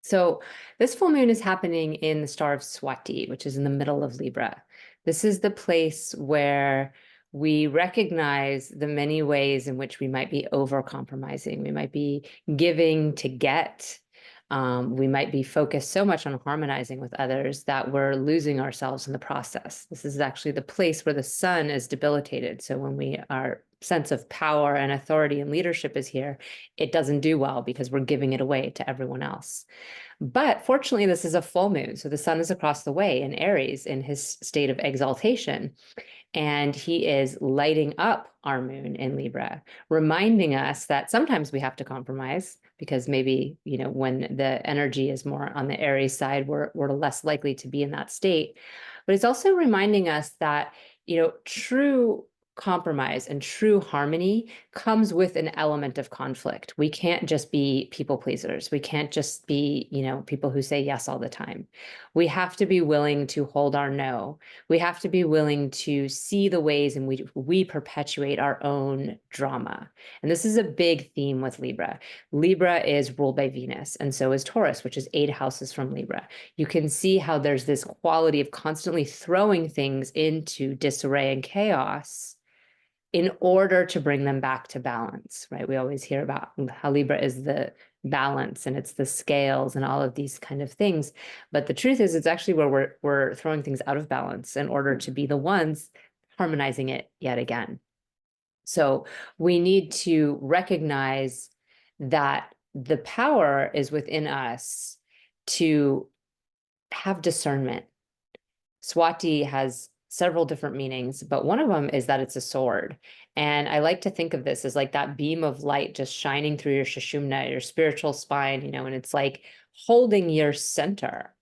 So this full moon is happening in the star of Swati, which is in the middle of Libra. This is the place where we recognize the many ways in which we might be over-compromising. We might be giving to get. We might be focused so much on harmonizing with others that we're losing ourselves in the process. This is actually the place where the sun is debilitated. So when our sense of power and authority and leadership is here, it doesn't do well because we're giving it away to everyone else. But fortunately, this is a full moon. So the sun is across the way in Aries in his state of exaltation. And he is lighting up our moon in Libra, reminding us that sometimes we have to compromise because maybe, when the energy is more on the Aries side, we're less likely to be in that state. But it's also reminding us that, true compromise and true harmony comes with an element of conflict. We can't just be people pleasers. We can't just be, people who say yes all the time. We have to be willing to hold our no. We have to be willing to see the ways in which we perpetuate our own drama. And this is a big theme with Libra. Libra is ruled by Venus, and so is Taurus, which is 8 houses from Libra. You can see how there's this quality of constantly throwing things into disarray and chaos in order to bring them back to balance, right? We always hear about how Libra is the balance and it's the scales and all of these kind of things. But the truth is, it's actually where we're throwing things out of balance in order to be the ones harmonizing it yet again. So we need to recognize that the power is within us to have discernment. Swati has several different meanings, but one of them is that it's a sword. And I like to think of this as like that beam of light just shining through your sushumna, your spiritual spine, and it's like holding your center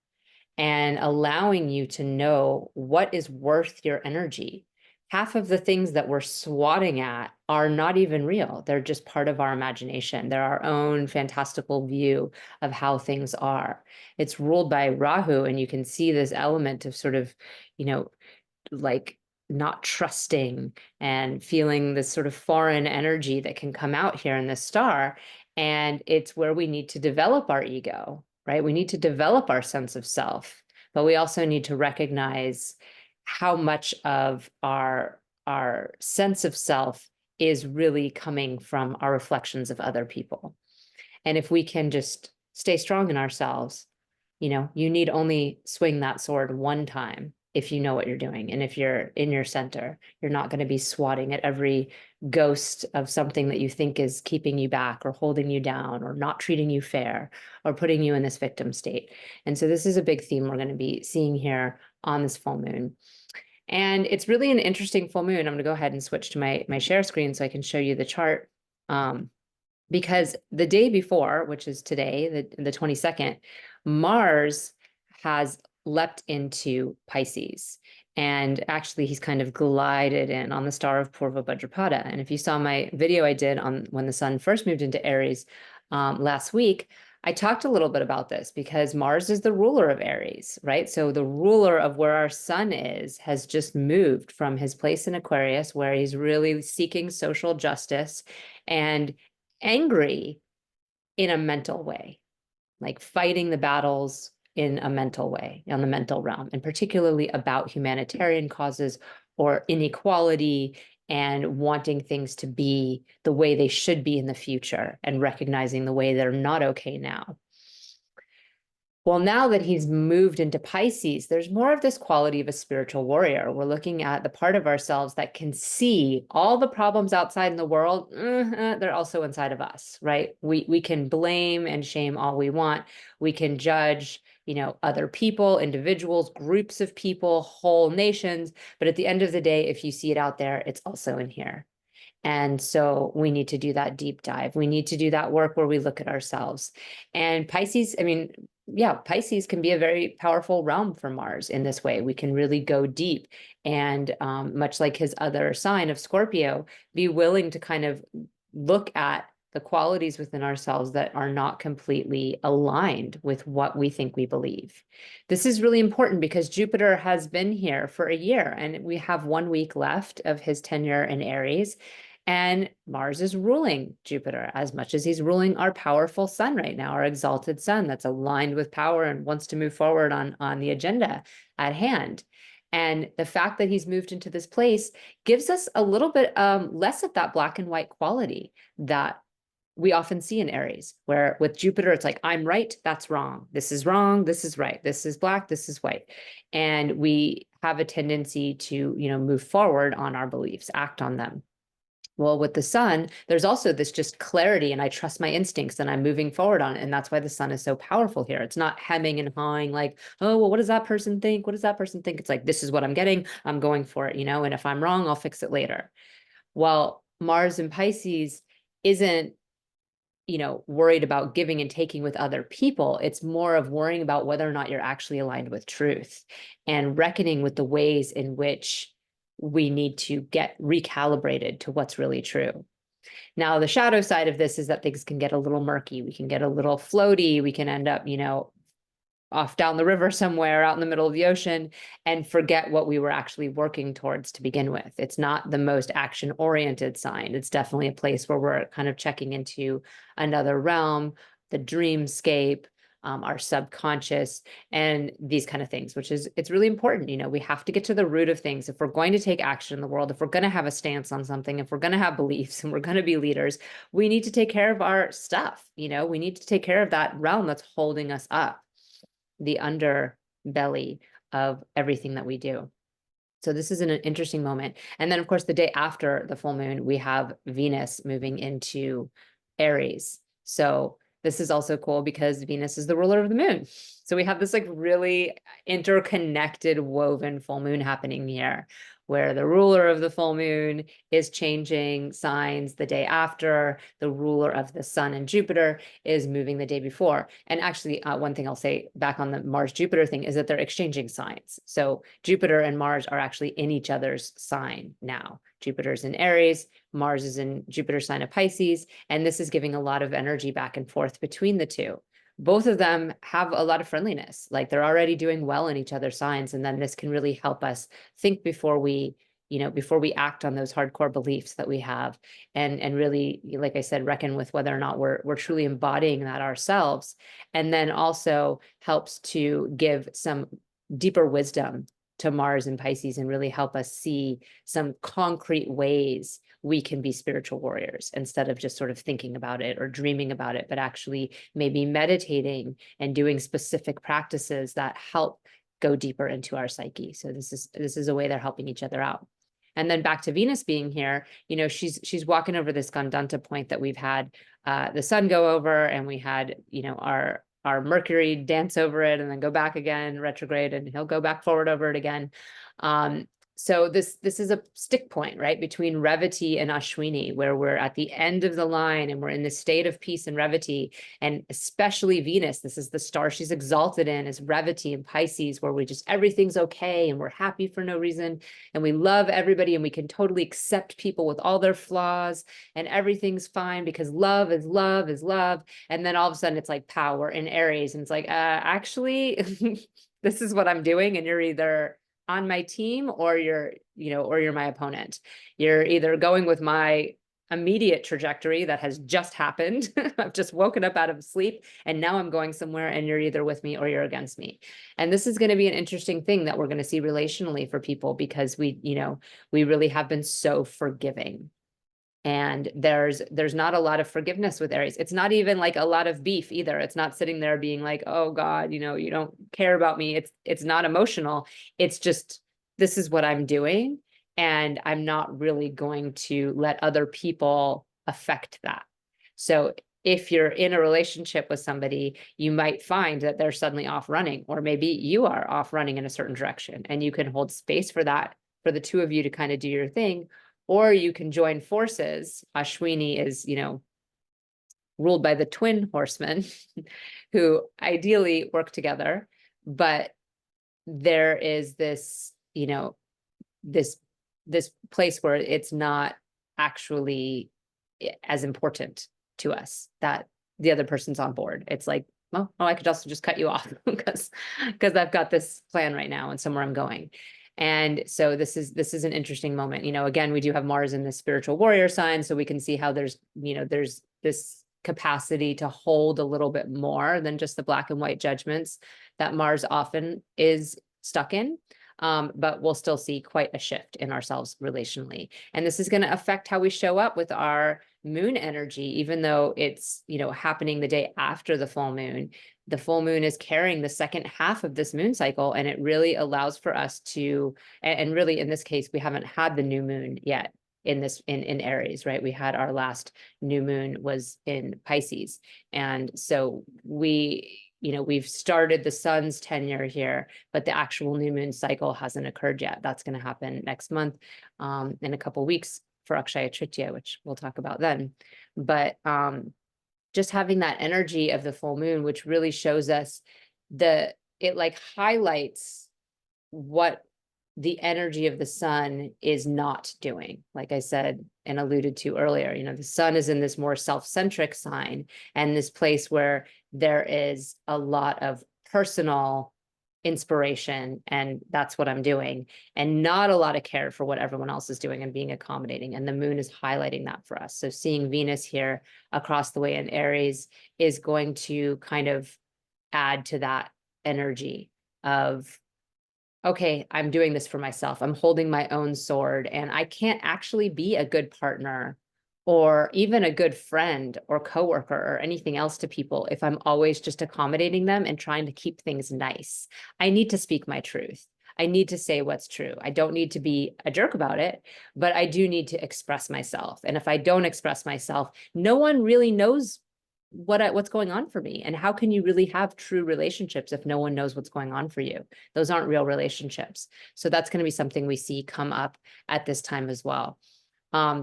and allowing you to know what is worth your energy. Half of the things that we're swatting at are not even real. They're just part of our imagination. They're our own fantastical view of how things are. It's ruled by Rahu, and you can see this element of sort of, like not trusting and feeling this sort of foreign energy that can come out here in this star. And it's where we need to develop our ego, right? We need to develop our sense of self, but we also need to recognize how much of our sense of self is really coming from our reflections of other people. And if we can just stay strong in ourselves, you need only swing that sword one time if you know what you're doing. And if you're in your center, you're not going to be swatting at every ghost of something that you think is keeping you back or holding you down or not treating you fair or putting you in this victim state. And so this is a big theme we're going to be seeing here on this full moon. And it's really an interesting full moon. I'm going to go ahead and switch to my share screen so I can show you the chart. Because the day before, which is today, the 22nd, Mars has leapt into Pisces. And actually, he's kind of glided in on the star of Purva Bhadrapada. And if you saw my video I did on when the sun first moved into Aries last week, I talked a little bit about this because Mars is the ruler of Aries, right? So the ruler of where our sun is has just moved from his place in Aquarius, where he's really seeking social justice and angry in a mental way, like fighting the battles in a mental way, on the mental realm, and particularly about humanitarian causes or inequality and wanting things to be the way they should be in the future and recognizing the way they're not okay now. Well, now that he's moved into Pisces, there's more of this quality of a spiritual warrior. We're looking at the part of ourselves that can see all the problems outside in the world. They're also inside of us, right? We can blame and shame all we want. We can judge, other people, individuals, groups of people, whole nations. But at the end of the day, if you see it out there, it's also in here. And so we need to do that deep dive. We need to do that work where we look at ourselves. And Pisces, Pisces can be a very powerful realm for Mars in this way. We can really go deep and much like his other sign of Scorpio, be willing to kind of look at the qualities within ourselves that are not completely aligned with what we think we believe. This is really important because Jupiter has been here for a year and we have 1 week left of his tenure in Aries. And Mars is ruling Jupiter as much as he's ruling our powerful sun right now, our exalted sun that's aligned with power and wants to move forward on the agenda at hand. And the fact that he's moved into this place gives us a little bit less of that black and white quality that we often see in Aries, where with Jupiter, it's like, I'm right, that's wrong. This is wrong, this is right. This is black, this is white. And we have a tendency to, move forward on our beliefs, act on them. Well, with the sun, there's also this just clarity, and I trust my instincts and I'm moving forward on it. And that's why the sun is so powerful here. It's not hemming and hawing like, oh, well, what does that person think? What does that person think? It's like, this is what I'm getting. I'm going for it, and if I'm wrong, I'll fix it later. Well, Mars in Pisces isn't, worried about giving and taking with other people. It's more of worrying about whether or not you're actually aligned with truth and reckoning with the ways in which we need to get recalibrated to what's really true. Now, the shadow side of this is that things can get a little murky. We can get a little floaty. We can end up, off down the river somewhere out in the middle of the ocean and forget what we were actually working towards to begin with. It's not the most action-oriented sign. It's definitely a place where we're kind of checking into another realm, the dreamscape, our subconscious, and these kind of things, it's really important. We have to get to the root of things. If we're going to take action in the world, if we're going to have a stance on something, if we're going to have beliefs and we're going to be leaders, we need to take care of our stuff. We need to take care of that realm that's holding us up, the underbelly of everything that we do. So this is an interesting moment. And then, of course, the day after the full moon, we have Venus moving into Aries. So this is also cool because Venus is the ruler of the moon. So we have this like really interconnected, woven full moon happening here, where the ruler of the full moon is changing signs the day after. The ruler of the sun and Jupiter is moving the day before. And actually, one thing I'll say back on the Mars-Jupiter thing is that they're exchanging signs. So Jupiter and Mars are actually in each other's sign now. Jupiter's in Aries, Mars is in Jupiter's sign of Pisces, and this is giving a lot of energy back and forth between the two. Both of them have a lot of friendliness, like they're already doing well in each other's signs. And then this can really help us think before we act on those hardcore beliefs that we have, and really, like I said, reckon with whether or not we're truly embodying that ourselves. And then also helps to give some deeper wisdom to Mars and Pisces and really help us see some concrete ways we can be spiritual warriors instead of just sort of thinking about it or dreaming about it, but actually maybe meditating and doing specific practices that help go deeper into our psyche. So this is a way they're helping each other out. And then back to Venus being here, she's walking over this Gandanta point that we've had the sun go over, and we had, our Mercury dance over it and then go back again, retrograde, and he'll go back forward over it again. So this is a stick point, right, between Revati and Ashwini, where we're at the end of the line and we're in the state of peace and Revati. And especially Venus, this is the star she's exalted in, is Revati and Pisces, where everything's okay and we're happy for no reason and we love everybody and we can totally accept people with all their flaws and everything's fine because love is love is love. And then all of a sudden it's like power in Aries, and it's like, actually, this is what I'm doing, and you're either on my team or you're my opponent. You're either going with my immediate trajectory that has just happened. I've just woken up out of sleep and now I'm going somewhere, and you're either with me or you're against me. And this is going to be an interesting thing that we're going to see relationally for people, because we really have been so forgiving. And there's not a lot of forgiveness with Aries. It's not even like a lot of beef either. It's not sitting there being like, oh God, you don't care about me. It's not emotional. It's just, this is what I'm doing, and I'm not really going to let other people affect that. So if you're in a relationship with somebody, you might find that they're suddenly off running, or maybe you are off running in a certain direction, and you can hold space for that, for the two of you to kind of do your thing. Or you can join forces. Ashwini is, ruled by the twin horsemen who ideally work together, but there is this, this place where it's not actually as important to us that the other person's on board. It's like, oh, I could also just cut you off because I've got this plan right now and somewhere I'm going. And so this is an interesting moment. Again, we do have Mars in the spiritual warrior sign, so we can see how there's this capacity to hold a little bit more than just the black and white judgments that Mars often is stuck in. But we'll still see quite a shift in ourselves relationally. And this is going to affect how we show up with our moon energy, even though it's, happening the day after the full moon. The full moon is carrying the second half of this moon cycle, and it really allows for us to, and really in this case, we haven't had the new moon yet in Aries, right? We had our last new moon was in Pisces. And so we've started the sun's tenure here, but the actual new moon cycle hasn't occurred yet. That's going to happen next month, in a couple of weeks for Akshaya Tritiya, which we'll talk about then. But just having that energy of the full moon, which really shows us it like highlights what the energy of the sun is not doing. Like I said and alluded to earlier, the sun is in this more self-centric sign, and this place where there is a lot of personal inspiration, and that's what I'm doing, and not a lot of care for what everyone else is doing and being accommodating. And the moon is highlighting that for us. So seeing Venus here across the way in Aries is going to kind of add to that energy of, okay, I'm doing this for myself. I'm holding my own sword, and I can't actually be a good partner or even a good friend or coworker or anything else to people if I'm always just accommodating them and trying to keep things nice. I need to speak my truth. I need to say what's true. I don't need to be a jerk about it, but I do need to express myself. And if I don't express myself, no one really knows what's going on for me. And how can you really have true relationships if no one knows what's going on for you? Those aren't real relationships. So that's going to be something we see come up at this time as well.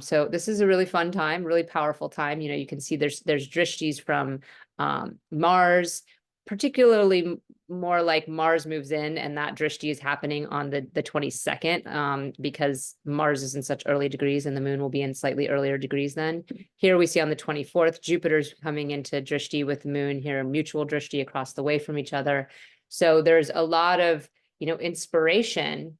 So this is a really fun time, really powerful time. You can see there's drishtis from Mars, particularly more like Mars moves in, and that drishti is happening on the 22nd, because Mars is in such early degrees and the moon will be in slightly earlier degrees then. Here we see on the 24th, Jupiter's coming into drishti with the moon here, mutual drishti across the way from each other. So there's a lot of, inspiration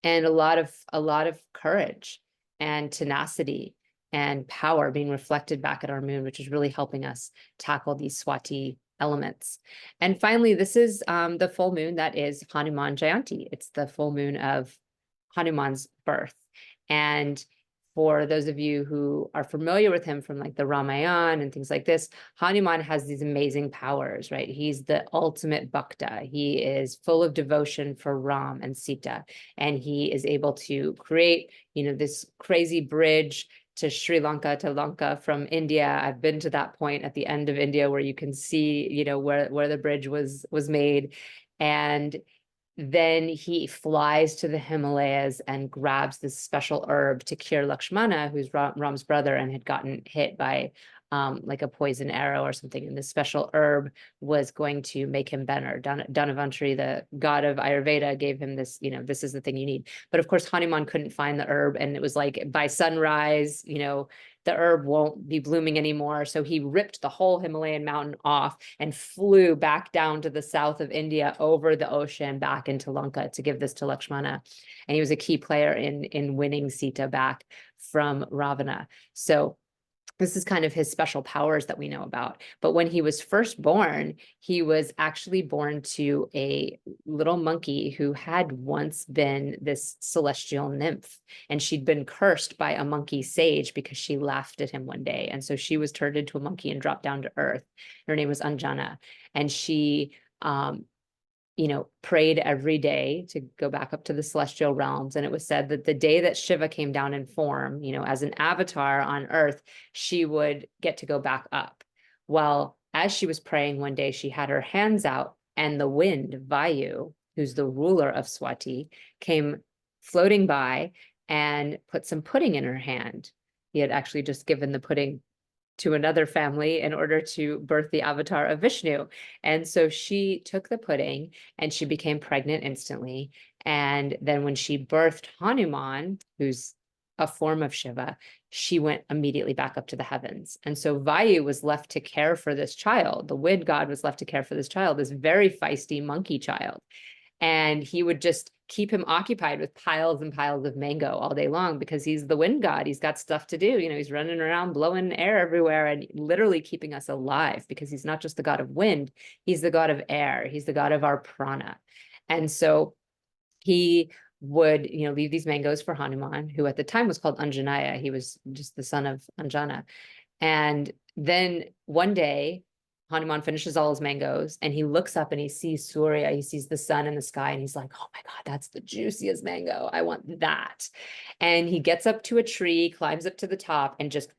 and a lot of courage and tenacity and power being reflected back at our moon, which is really helping us tackle these Swati elements. And finally, this is the full moon that is Hanuman Jayanti. It's the full moon of Hanuman's birth. And for those of you who are familiar with him from like the Ramayana and things like this, Hanuman has these amazing powers, right? He's the ultimate bhakta. He is full of devotion for Ram and Sita, and he is able to create, this crazy bridge to Sri Lanka, to Lanka from India. I've been to that point at the end of India where you can see, where the bridge was made. And then he flies to the Himalayas and grabs this special herb to cure Lakshmana, who's Ram's brother and had gotten hit by like a poison arrow or something. And this special herb was going to make him better. Dhanavantari, the god of Ayurveda, gave him this, this is the thing you need. But of course, Hanuman couldn't find the herb. And it was like by sunrise, the herb won't be blooming anymore. So he ripped the whole Himalayan mountain off and flew back down to the south of India over the ocean back into Lanka to give this to Lakshmana. And he was a key player in winning Sita back from Ravana. So this is kind of his special powers that we know about. But when he was first born, he was actually born to a little monkey who had once been this celestial nymph. And she'd been cursed by a monkey sage because she laughed at him one day. And so she was turned into a monkey and dropped down to earth. Her name was Anjana. And she prayed every day to go back up to the celestial realms. And it was said that the day that Shiva came down in form, as an avatar on earth, she would get to go back up. Well, as she was praying one day, she had her hands out, and the wind, Vayu, who's the ruler of Swati, came floating by and put some pudding in her hand. He had actually just given the pudding to another family in order to birth the avatar of Vishnu. And so she took the pudding and she became pregnant instantly. And then when she birthed Hanuman, who's a form of Shiva, she went immediately back up to the heavens. And so Vayu was left to care for this child. The wind god was left to care for this child, this very feisty monkey child. And he would just keep him occupied with piles and piles of mango all day long because he's the wind god. He's got stuff to do. He's running around blowing air everywhere and literally keeping us alive, because he's not just the god of wind, he's the god of air. He's the god of our prana. And so he would, leave these mangoes for Hanuman, who at the time was called Anjanaya. He was just the son of Anjana. And then one day, Hanuman finishes all his mangoes and he looks up and he sees Surya, he sees the sun in the sky, and he's like, oh my God, that's the juiciest mango. I want that. And he gets up to a tree, climbs up to the top, and just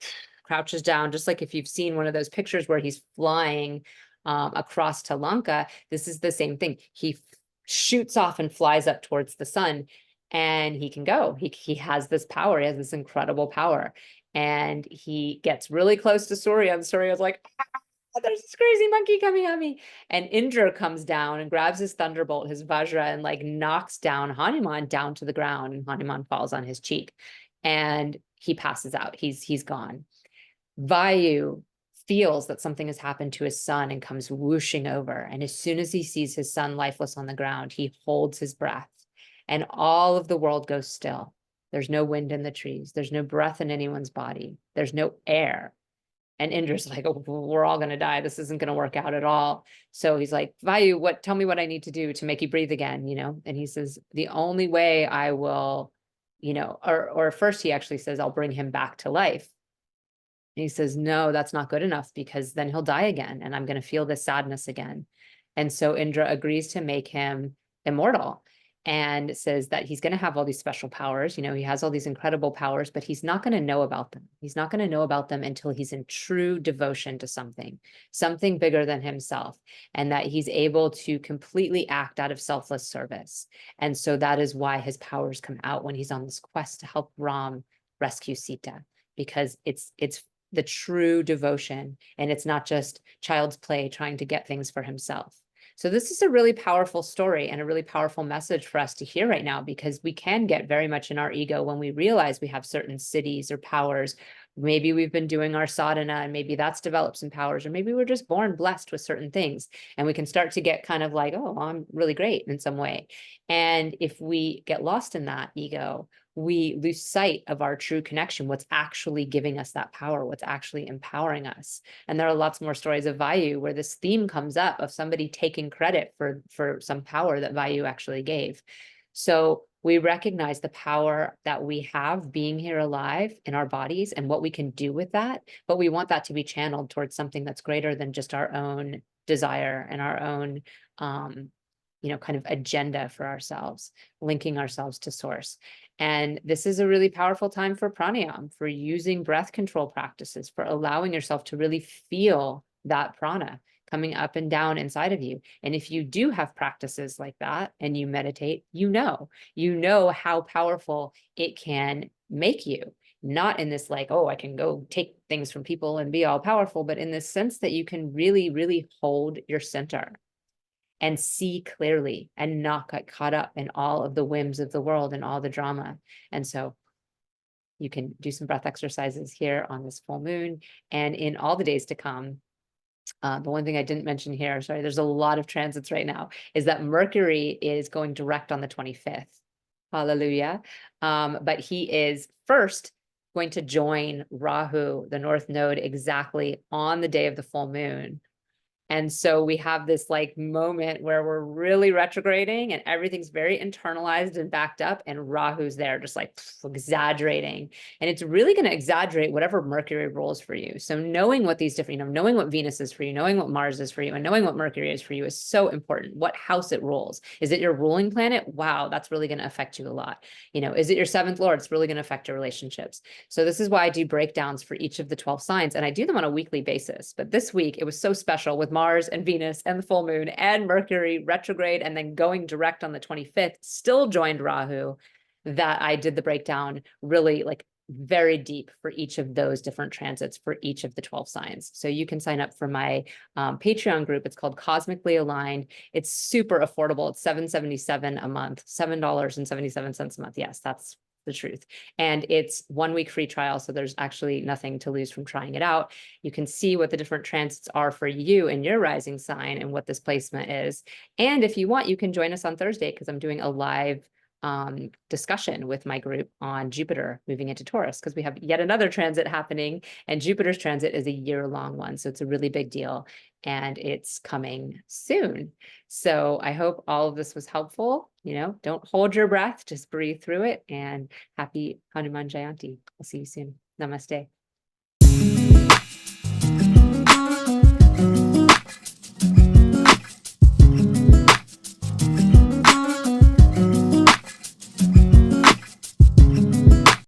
crouches down, just like if you've seen one of those pictures where he's flying across to Lanka. This is the same thing. He shoots off and flies up towards the sun, and he can go. He has this power. He has this incredible power. And he gets really close to Surya, and Surya's like, ah, there's this crazy monkey coming at me. And Indra comes down and grabs his thunderbolt, his vajra, and like knocks down Hanuman down to the ground, and Hanuman falls on his cheek and he passes out. He's gone. Vayu feels that something has happened to his son and comes whooshing over. And as soon as he sees his son lifeless on the ground, he holds his breath, and all of the world goes still. There's no wind in the trees. There's no breath in anyone's body. There's no air. And Indra's like, oh, we're all going to die. This isn't going to work out at all. So he's like, Vayu, tell me what I need to do to make you breathe again, And he says, the only way I will, or first he actually says, I'll bring him back to life. And he says, no, that's not good enough, because then he'll die again and I'm going to feel this sadness again. And so Indra agrees to make him immortal and says that he's going to have all these special powers. He has all these incredible powers, but he's not going to know about them. He's not going to know about them until he's in true devotion to something bigger than himself, and that he's able to completely act out of selfless service. And so that is why his powers come out when he's on this quest to help Ram rescue Sita, because it's the true devotion, and it's not just child's play trying to get things for himself. So this is a really powerful story and a really powerful message for us to hear right now, because we can get very much in our ego when we realize we have certain siddhis or powers. Maybe we've been doing our sadhana and maybe that's developed some powers, or maybe we're just born blessed with certain things, and we can start to get kind of like, oh, I'm really great in some way. And if we get lost in that ego, we lose sight of our true connection, what's actually giving us that power, what's actually empowering us. And there are lots more stories of Vayu where this theme comes up of somebody taking credit for some power that Vayu actually gave. So we recognize the power that we have being here alive in our bodies and what we can do with that, but we want that to be channeled towards something that's greater than just our own desire and our own kind of agenda for ourselves, linking ourselves to source. And this is a really powerful time for pranayam, for using breath control practices, for allowing yourself to really feel that prana coming up and down inside of you. And if you do have practices like that and you meditate, you know how powerful it can make you. Not in this like, oh, I can go take things from people and be all powerful, but in this sense that you can really, really hold your center and see clearly and not get caught up in all of the whims of the world and all the drama. And so you can do some breath exercises here on this full moon and in all the days to come. The one thing I didn't mention here, sorry, there's a lot of transits right now, is that Mercury is going direct on the 25th. Hallelujah. But he is first going to join Rahu, the North Node, exactly on the day of the full moon. And so we have this like moment where we're really retrograding and everything's very internalized and backed up, and Rahu's there just like exaggerating. And it's really going to exaggerate whatever Mercury rules for you. So knowing what these different, knowing what Venus is for you, knowing what Mars is for you, and knowing what Mercury is for you is so important. What house it rules. Is it your ruling planet? Wow, that's really going to affect you a lot. Is it your seventh lord? It's really going to affect your relationships. So this is why I do breakdowns for each of the 12 signs, and I do them on a weekly basis. But this week it was so special with Mars and Venus and the full moon and Mercury retrograde and then going direct on the 25th, still joined Rahu, that I did the breakdown really like very deep for each of those different transits for each of the 12 signs. So you can sign up for my Patreon group. It's called Cosmically Aligned. It's super affordable. It's $7.77 a month, $7.77 a month. Yes, that's the truth. And it's 1 week free trial, so there's actually nothing to lose from trying it out. You can see what the different transits are for you and your rising sign and what this placement is. And if you want, you can join us on Thursday because I'm doing a live discussion with my group on Jupiter moving into Taurus, because we have yet another transit happening, and Jupiter's transit is a year-long one. So it's a really big deal and it's coming soon. So I hope all of this was helpful. Don't hold your breath, just breathe through it, and happy Hanuman Jayanti. I'll see you soon. Namaste.